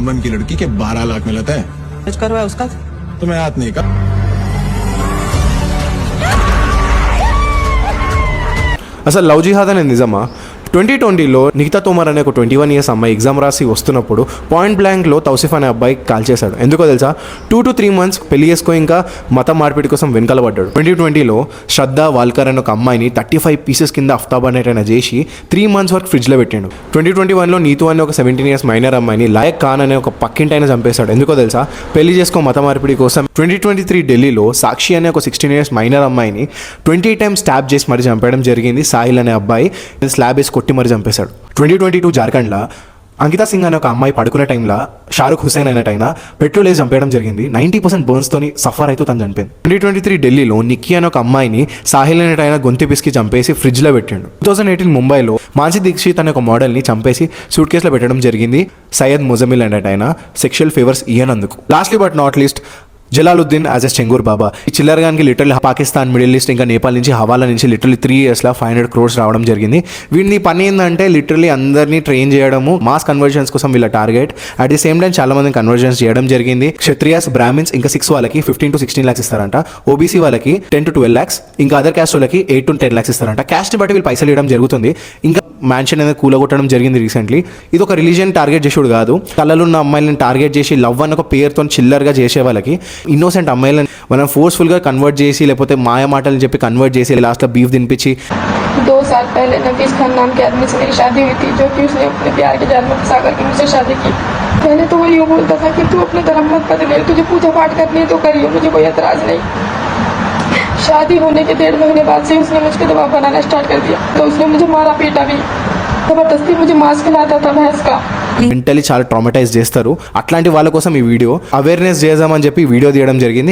ब्राह्मण की लड़की के 12 लाख मिलता है। कुछ करवाया उसका तो मैं हाथ नहीं का। అసలు లవ్ జిహాద్ అనేది నిజమా? 2020లో నిఖితా తోమర్ అనే ఒక 21 ఇయర్స్ అమ్మాయి ఎగ్జామ్ రాసి వస్తున్నప్పుడు పాయింట్ బ్లాంక్లో తౌసిఫ్ అనే అబ్బాయి కాల్ చేశాడు. ఎందుకో తెలుసా? 2 to 3 months పెళ్లి చేసుకో ఇంకా మతం మార్పిడి కోసం వెనకాలబడ్డాడు. 2020లో శ్రద్ధ వాల్కర్ అనే ఒక అమ్మాయిని 35 పీసెస్ కింద అఫ్తాబానేటైనా చేసి 3 months వరకు ఫ్రిడ్జ్లో పెట్టాడు. 2021లో నీతు అనే ఒక 17 years మైనర్ అమ్మాయిని లాయక్ ఖాన్ అనే ఒక పక్కింటైనా చంపేశాడు. ఎందుకో తెలుసా? పెళ్లి చేసుకో మత మార్పిడి కోసం. 2023 ఢిల్లీలో సాక్షి అనే ఒక 16 years మైనర్ అమ్మాయిని 20 times స్టాబ్ చేసి మరి చంపేయడం జరిగింది. సాహిల్ అనే అబ్బాయి స్లాబ్ వేసి కొట్టి మరి చంపేశాడు. 2022 జార్ఖండ్లో అంకితా సింగ్ అనే ఒక అమ్మాయి పడుకునే టైంలో షారుఖ్ హుసేన్ అనేటైనా పెట్రోల్ వేసి చంపేయడం జరిగింది. 90% బర్న్స్తోని సఫర్ అయితే తను చనిపోయింది. 2023 ఢిల్లీలో నిక్కీ అనే ఒక అమ్మాయిని సాహిల్ అనేటైనా గొంతు పిసికి చంపేసి ఫ్రిడ్జ్లో పెట్టాడు. 2018 ముంబైలో మాన్సి దీక్షిత్ అనే ఒక మోడల్ని చంపేసి సూట్ కేసులో పెట్టడం జరిగింది. సయ్యద్ ముజమిల్ అనేటైనా సెక్షువల్ ఫేవర్స్ ఇయ్యనందుకు. Lastly but not least Jalaluddin as a Changur Baba. ఈ చిల్లరగానికి లిటరల్లీ పాకిస్తాన్, మిడిల్ ఈస్ట్ ఇంకా నేపాల్ నుంచి హవాలా నుంచి లిటరల్లీ 3 yearsలో 500 crores రావడం జరిగింది. వీడిని పని ఏంటంటే లిటరల్లీ అందరినీ ట్రైన్ చేయడము, మాస్ కన్వర్జన్స్ కోసం వీళ్ళ target. At the same time చాలా మందిని కన్వర్జన్స్ చేయడం జరిగింది. క్షత్రియాస్, బ్రాహ్మిన్స్ ఇంకా 6 వాళ్ళకి 15 to 16 lakhs ఇస్తారంట. ఓబీసీ వాళ్ళకి 10 to 12 lakhs, ఇంకా అదర్ క్యాస్ట్ వాళ్ళకి 8 to 10 lakhs ఇస్తారంట. క్యాస్ట్ బట్టి వీళ్ళు పైసలు ఇవ్వడం జరుగుతుంది. ఇంకా మ్యాన్షన్ అనేది కూలగొట్టడం జరిగింది రీసెంట్లీ. ఇది ఒక రిలీజియన్ టార్గెట్ చేసుడు కాదు. కళ్ళలున్న అమ్మాయిలను టార్గెట్ చేసి లవ్ అన్న ఒక పేరుతో చిల్లర్గా చేసే వాళ్ళకి, ఇన్నోసెంట్ అమ్మాయిలను మనం ఫోర్స్ఫుల్గా కన్వర్ట్ చేసి లేకపోతే మాయ మాటలు చెప్పి కన్వర్ట్ చేసి లాస్ట్లో బీఫ్ తినిపించి 2 साल पहले नफीस खान नाम के आदमी से मेरी शादी हुई थी, जो कि उसने अपने प्यार के जाल में फंसा करके मुझसे शादी की. पहले तो वो यूँ बोलता था कि तू अपने धर्म मत बदले, तुझे पूजा पाठ करनी है तो करियो, मुझे कोई एतराज़ नहीं. शादी होने के 1.5 महीने बाद से उसने मुझ पर दबाव बनाना स्टार्ट कर दिया. तो उसने मुझे मारा पीटा भी, जबरदस्ती मुझे मांस खिलाता था भैंस का. మెంటలీ చాలా ట్రామటైజ్ చేస్తారు. అట్లాంటి వాళ్ళ కోసం ఈ వీడియో అవేర్నెస్ చేద్దామని చెప్పి వీడియో తీయడం జరిగింది.